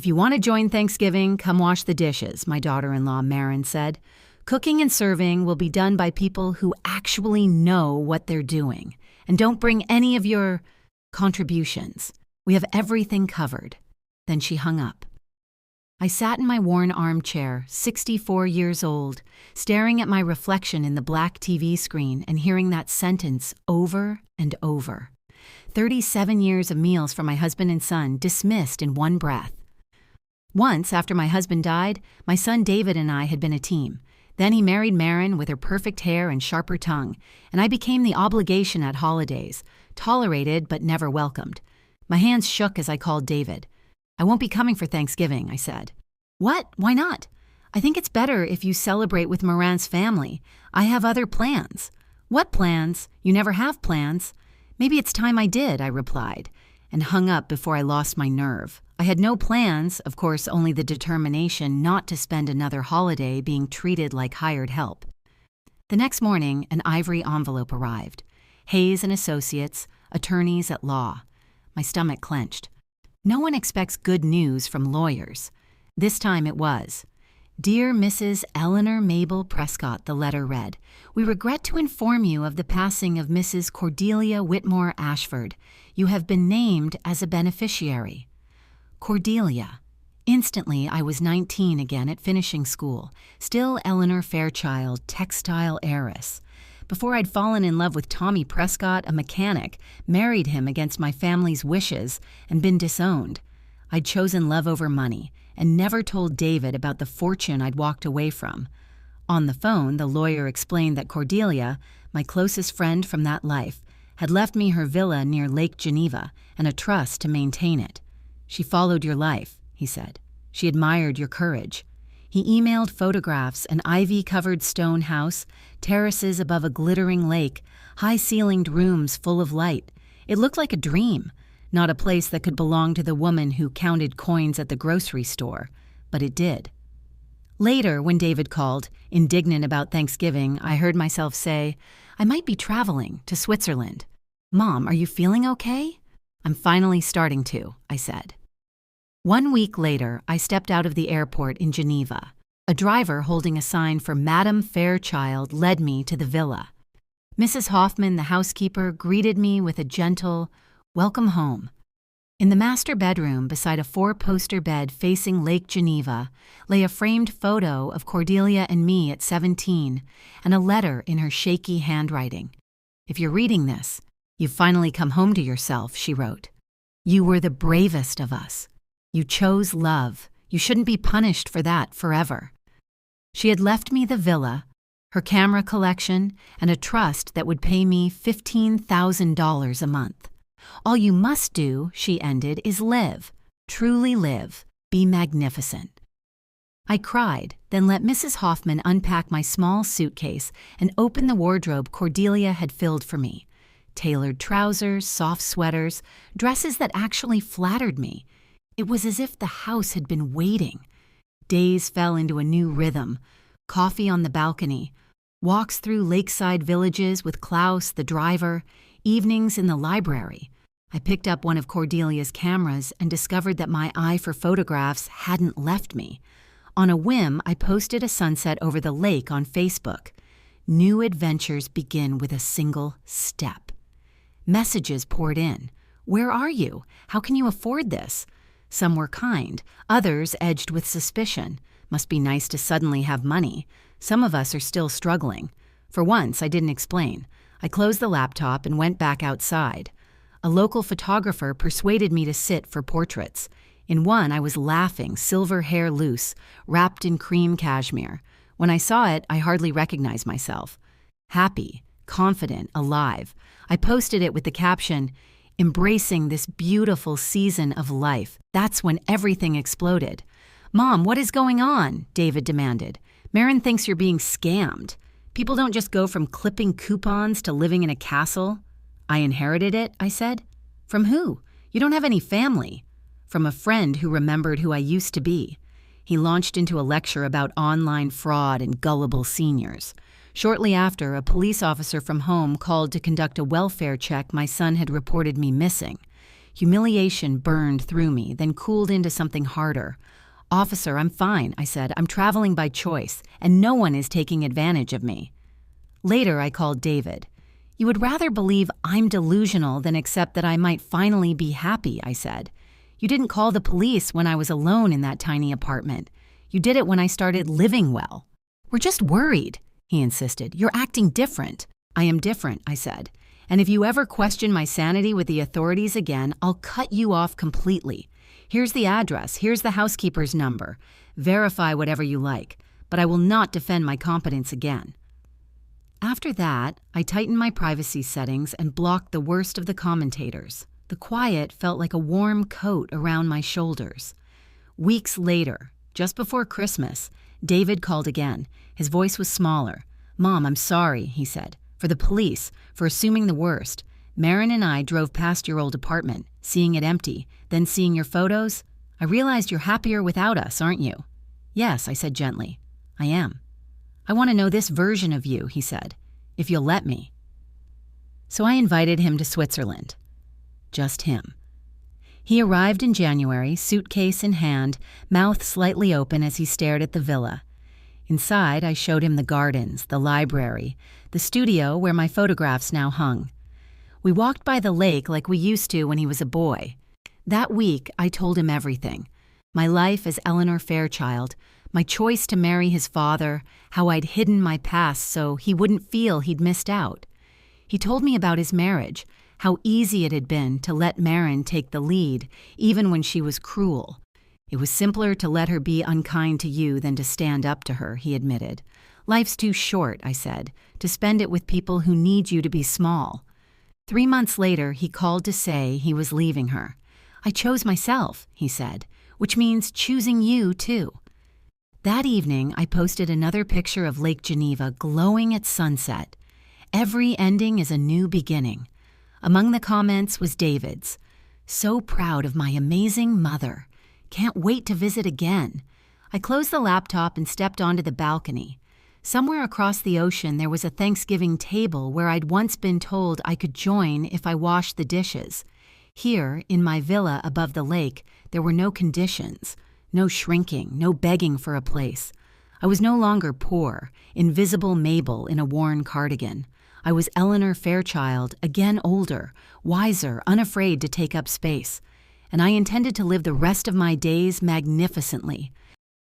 "If you want to join Thanksgiving, come wash the dishes," my daughter-in-law Marin said. "Cooking and serving will be done by people who actually know what they're doing. And don't bring any of your contributions. We have everything covered." Then she hung up. I sat in my worn armchair, 64 years old, staring at my reflection in the black TV screen and hearing that sentence over and over. 37 years of meals for my husband and son dismissed in one breath. Once, after my husband died, my son David and I had been a team. Then he married Marin with her perfect hair and sharper tongue, and I became the obligation at holidays, tolerated but never welcomed. My hands shook as I called David. "I won't be coming for Thanksgiving," I said. "What? Why not?" "I think it's better if you celebrate with Moran's family. I have other plans." "What plans? You never have plans." "Maybe it's time I did," I replied, and hung up before I lost my nerve. I had no plans, of course, only the determination not to spend another holiday being treated like hired help. The next morning, an ivory envelope arrived. Hayes and Associates, attorneys at law. My stomach clenched. No one expects good news from lawyers. This time it was. "Dear Mrs. Eleanor Mabel Prescott," the letter read, "we regret to inform you of the passing of Mrs. Cordelia Whitmore Ashford. You have been named as a beneficiary." Cordelia. Instantly, I was 19 again at finishing school, still Eleanor Fairchild, textile heiress. Before I'd fallen in love with Tommy Prescott, a mechanic, married him against my family's wishes, and been disowned. I'd chosen love over money, and never told David about the fortune I'd walked away from. On the phone, the lawyer explained that Cordelia, my closest friend from that life, had left me her villa near Lake Geneva and a trust to maintain it. "She followed your life," he said. "She admired your courage." He emailed photographs: an ivy-covered stone house, terraces above a glittering lake, high-ceilinged rooms full of light. It looked like a dream, not a place that could belong to the woman who counted coins at the grocery store, but it did. Later, when David called, indignant about Thanksgiving, I heard myself say, "I might be traveling to Switzerland." "Mom, are you feeling okay?" "I'm finally starting to," I said. 1 week later, I stepped out of the airport in Geneva. A driver holding a sign for Madame Fairchild led me to the villa. Mrs. Hoffman, the housekeeper, greeted me with a gentle, "Welcome home." In the master bedroom, beside a 4-poster bed facing Lake Geneva, lay a framed photo of Cordelia and me at 17, and a letter in her shaky handwriting. "If you're reading this, you've finally come home to yourself," she wrote. "You were the bravest of us. You chose love. You shouldn't be punished for that forever." She had left me the villa, her camera collection, and a trust that would pay me $15,000 a month. "All you must do," she ended, "is live. Truly live. Be magnificent." I cried, then let Mrs. Hoffman unpack my small suitcase and open the wardrobe Cordelia had filled for me. Tailored trousers, soft sweaters, dresses that actually flattered me. It was as if the house had been waiting. Days fell into a new rhythm. Coffee on the balcony, walks through lakeside villages with Klaus, the driver, evenings in the library. I picked up one of Cordelia's cameras and discovered that my eye for photographs hadn't left me. On a whim, I posted a sunset over the lake on Facebook. New adventures begin with a single step. Messages poured in. "Where are you? How can you afford this?" Some were kind, others edged with suspicion. Must be nice to suddenly have money. Some of us are still struggling. For once, I didn't explain. I closed the laptop and went back outside. A local photographer persuaded me to sit for portraits. In one, I was laughing, silver hair loose, wrapped in cream cashmere. When I saw it, I hardly recognized myself. Happy, confident, alive. I posted it with the caption, "Embracing this beautiful season of life." That's when everything exploded. "Mom, what is going on?" David demanded. "Marin thinks you're being scammed. People don't just go from clipping coupons to living in a castle." "I inherited it," I said. "From who? You don't have any family." "From a friend who remembered who I used to be." He launched into a lecture about online fraud and gullible seniors. Shortly after, a police officer from home called to conduct a welfare check my son had reported me missing. Humiliation burned through me, then cooled into something harder. "Officer, I'm fine," I said. "I'm traveling by choice, and no one is taking advantage of me." Later, I called David. "You would rather believe I'm delusional than accept that I might finally be happy," I said. "You didn't call the police when I was alone in that tiny apartment. You did it when I started living well." "We're just worried," he insisted. "You're acting different." "I am different," I said. "And if you ever question my sanity with the authorities again, I'll cut you off completely. Here's the address. Here's the housekeeper's number. Verify whatever you like, but I will not defend my competence again." After that, I tightened my privacy settings and blocked the worst of the commentators. The quiet felt like a warm coat around my shoulders. Weeks later, just before Christmas, David called again. His voice was smaller. "Mom, I'm sorry," he said, "for the police, for assuming the worst. Marin and I drove past your old apartment, seeing it empty, then seeing your photos. I realized you're happier without us, aren't you?" "Yes," I said gently. "I am." "I want to know this version of you," he said, "if you'll let me." So I invited him to Switzerland. Just him. He arrived in January, suitcase in hand, mouth slightly open as he stared at the villa. Inside, I showed him the gardens, the library, the studio where my photographs now hung. We walked by the lake like we used to when he was a boy. That week, I told him everything. My life as Eleanor Fairchild, my choice to marry his father, how I'd hidden my past so he wouldn't feel he'd missed out. He told me about his marriage, how easy it had been to let Marin take the lead, even when she was cruel. "It was simpler to let her be unkind to you than to stand up to her," he admitted. "Life's too short," I said, "to spend it with people who need you to be small." 3 months later, he called to say he was leaving her. "I chose myself," he said, "which means choosing you, too." That evening, I posted another picture of Lake Geneva glowing at sunset. Every ending is a new beginning. Among the comments was David's. "So proud of my amazing mother. Can't wait to visit again." I closed the laptop and stepped onto the balcony. Somewhere across the ocean, there was a Thanksgiving table where I'd once been told I could join if I washed the dishes. Here, in my villa above the lake, there were no conditions, no shrinking, no begging for a place. I was no longer poor, invisible Mabel in a worn cardigan. I was Eleanor Fairchild, again older, wiser, unafraid to take up space. And I intended to live the rest of my days magnificently,